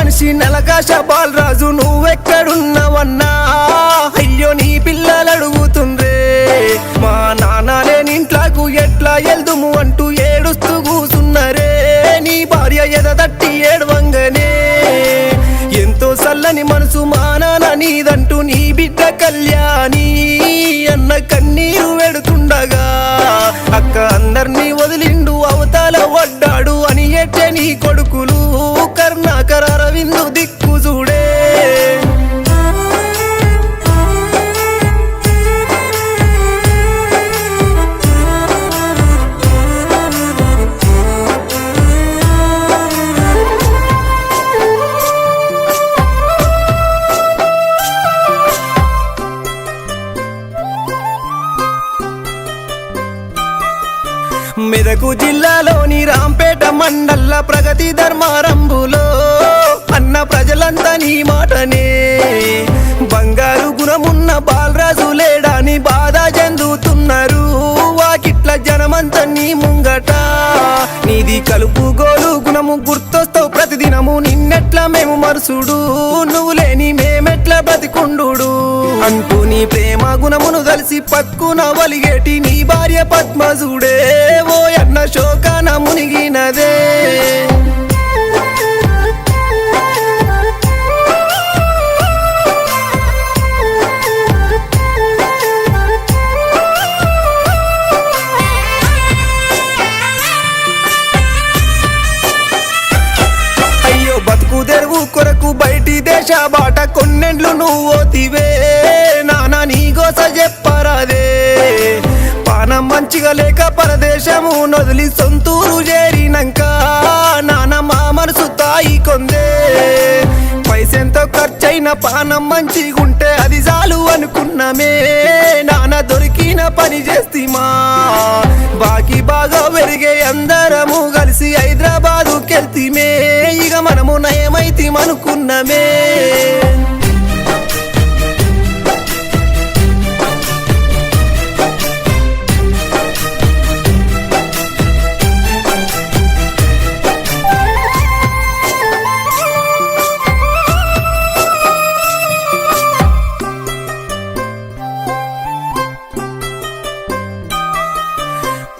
మనిషి నలకాశ బాలరాజు నువ్వెక్కడున్నావన్నా అయ్యో నీ పిల్లలు అడుగుతుండ్రే మా నాన్న లేని ఇంట్లోకు ఎట్లా ఎల్దుము అంటూ ఏడుస్తూ కూసున్నరే నీ భార్య ఎదదట్టి ఏడవంగనే ఎంతో సల్లని మనసు మా నాన్న నీదంటూ నీ బిడ్డ కళ్యాణి అన్న కన్నీరు వెడుతుండగా అక్క అందర్నీ వదిలిండు అవతాల వడ్డాడు అని ఎట్టే నీ కొడుకులు కర్ణాకర అరవిందు దిక్కు చూడే మెదకు జిల్లాలోని రాంపేట మండల ప్రగతి ధర్మారంభులో అన్న ప్రజలంతా నీ మాటనే బంగారు గుణమున్న బాలరాజు లేడాని బాధ చెందుతున్నారు వాకిట్ల జనమంతా నీ ముంగట నీది కలుపు గోలు గుణము గుర్తొస్తావు ప్రతిదినము నిన్నెట్లా మేము మరుసుడు నువ్వు లేని మేమెట్లా బ్రతికుండు అంటూ నీ ప్రేమ గుణమును కలిసి పక్కున వలిగేటి నీ భార్య పద్మజుడే ఓ అన్న శోకాన మునిగినదే బతుకు తెరువు కొరకు బయటి దేశ బాట కొన్నెండ్లు నువ్వోతివే నానా నీ గోస చెప్పరాదే పానం మంచిగా లేక పరదేశము నొదిలి సొంతూరు చేరినాక నాన్న మా మనసు తాయి కొందే పైసెంతో ఖర్చైన పానం మంచిగుంటే అది చాలు అనుకున్నామే నాన్న దొరికిన పని చేస్తీమా బాకీ బాగా పెరిగే అందరము కలిసి హైదరాబాదు కెళ్తీమే ఇక మనము నయమైతీమనుకున్నామే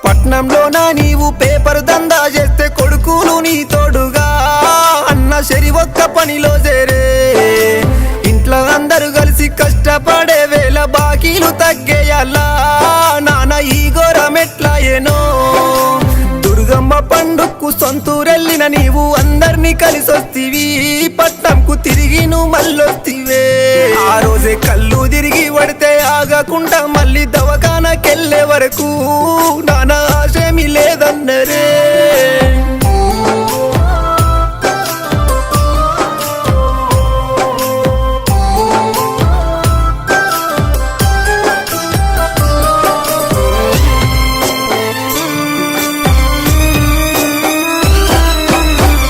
పట్నంలోనా నీవు పేపర్ దందా చేస్తే కొడుకులు నీ తోడుగా అన్న శరి ఒక్క పనిలో చేరే ఇంట్లో అందరూ కలిసి కష్టపడే వేళ బాకీలు తగ్గేయాలా నాన్న ఈ ఘోరమెట్లా ఏనో దుర్గమ్మ పండుగకు సొంతూరెళ్ళిన నీవు అందరినీ కలిసొస్తివి పట్నంకు తిరిగి నువ్వు మళ్ళొస్తివే ఆ రోజే కళ్ళు తిరిగి పడితే ఆగకుండా మళ్ళీ దవాఖానకెళ్ళే వరకు నానా ఆశేమి లేదన్నరే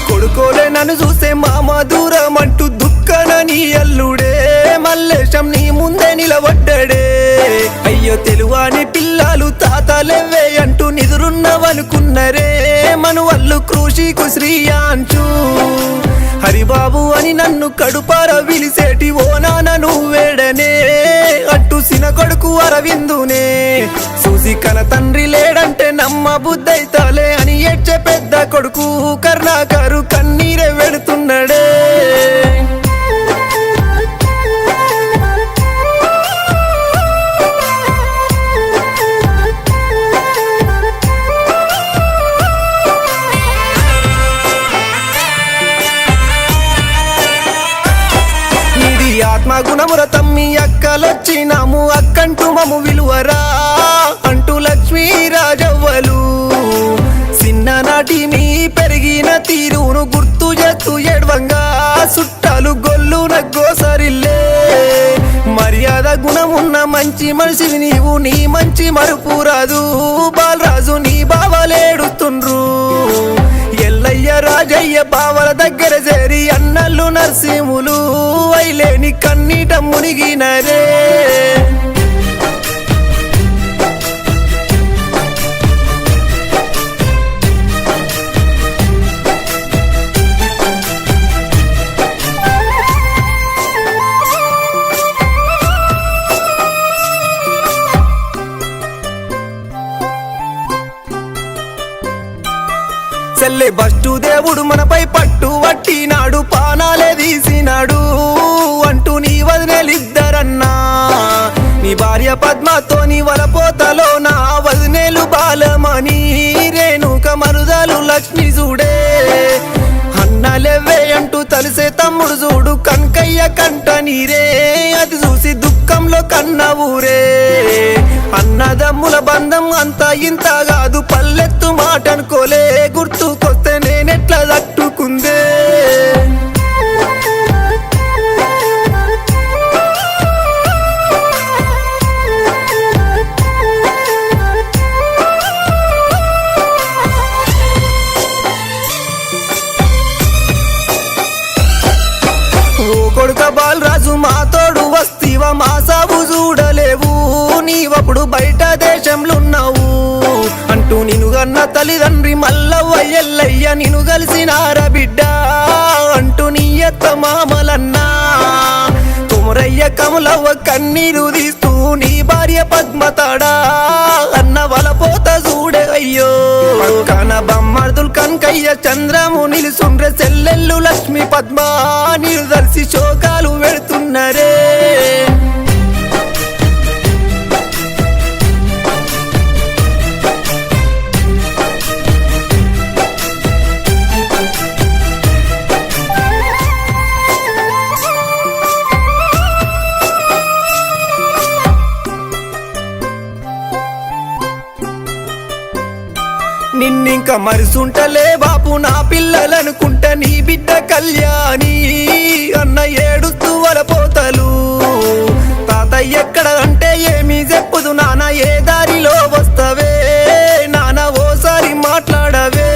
కొడుకోలే నన్ను చూసే మామ దూరం అంటూ దుఃఖన నీ అల్లుడే మల్లేశం నీ ముందే నిలబడ్డాడే అయ్యో తెలువాని పిల్లలు తాతలేవే అంటూ నిదురున్నవనుకున్నరే మను వాళ్ళు కృషికు శ్రీయాంచు హరిబాబు అని నన్ను కడుపార విలిసేటి ఓ నాన్న నువ్వేడనే అట్టు సిన కొడుకు అరవిందునే చూసి కన తండ్రి లేడంటే నమ్మ బుద్ధైతాలే అని ఏడ్చే పెద్ద కొడుకు కర్ణాకరు కన్నీరే వెడుతున్నాడే ఆత్మగుణముర తమ్మి అక్కలొచ్చినాము అక్కంటూ మము విలువరా అంటూ లక్ష్మీ రాజవ్వలు చిన్ననాటి మీ పెరిగిన తీరును గుర్తు చేస్తూ ఏడ్వంగా చుట్టాలు గొల్లు నగ్గోసరిల్లే మర్యాద గుణమున్న మంచి మనిషివి నీవు నీ మంచి మరుపు రాదు బాలరాజు నీ బావలేడుతుండ్రు ఎల్లయ్య రాజయ్య బావల దగ్గర చేరి అన్నల్లు నరసింహులు అయిలేని కన్నీట మునిగినరే చెల్లె బస్టు దేవుడు మనపై పట్టు వట్టినాడు పానాలే తీసినాడు అంటూ నీ వదినేలిద్దరన్నా నీ భార్య పద్మతో నీ వలపోతలో నా వదినేలు బాలమణి రేణుక మరుదాలు లక్ష్మి చూడే అన్నలెవ్వే అంటూ తలిసే తమ్ముడు చూడు కనకయ్య కంట నీరే అది చూసి దుఃఖంలో కన్న ఊరే అన్నదమ్ముల బంధం అంతా ఇంత కాదు పల్లెత్తు మాట అనుకోలే గుర్తుకొస్తే నేనెట్లా తట్టుకుందే కొడుక బాలరాజు మా తోడు వస్తీవా మా సాబు చూడలేవు నీవప్పుడు బయట దేశంలోన్నావు అంటూ నిన్ను గన్న తల్లిదండ్రి మల్లవ్వ ఎల్లయ్య నిన్ను కలిసినార బిడ్డ అంటూ నీ ఎత్త మామలన్నా కుమరయ్య కమలవ్వ కన్నీరు తీస్తూ నీ భార్య పద్మతాడా అన్న వలపోత చూడే అయ్యో పక్కన బొమ్మర్దులు కనకయ్య చంద్రము నిలుసుండ్రె చెల్లెళ్ళు లక్ష్మి పద్మ నీరు దర్శి శోకాలు పెడుతున్నరే నిన్నింక మరిసుంటలే బాపు నా పిల్లలనుకుంట నీ బిడ్డ కళ్యాణి అన్న ఏడుస్తూ వలపోతలు తాతయ్య ఎక్కడ అంటే ఏమీ చెప్పుదు నాన్న ఏ దారిలో వస్తవే నాన్న ఓసారి మాట్లాడవే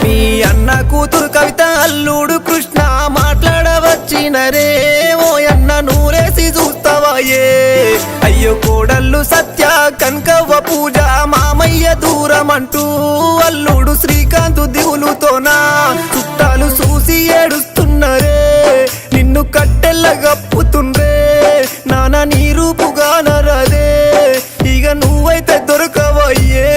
మీ అన్న కూతురు కవిత అల్లుడు కృష్ణ మాట్లాడవచ్చినరే ఓ అన్న నూరేసి చూస్తావాయే అయ్యో కోడళ్ళు సత్య కనకవ్వ పూజ మామయ్య దూరం అంటూ అల్లుడు శ్రీకాంత్ దిగులుతోనా చుట్టాలు చూసి ఏడుస్తున్నరే నిన్ను కట్టెల్ల గప్పుతుండ్రే నాన్న నీ రూపుగా నరదే ఇక నువ్వైతే దొరకవయ్యే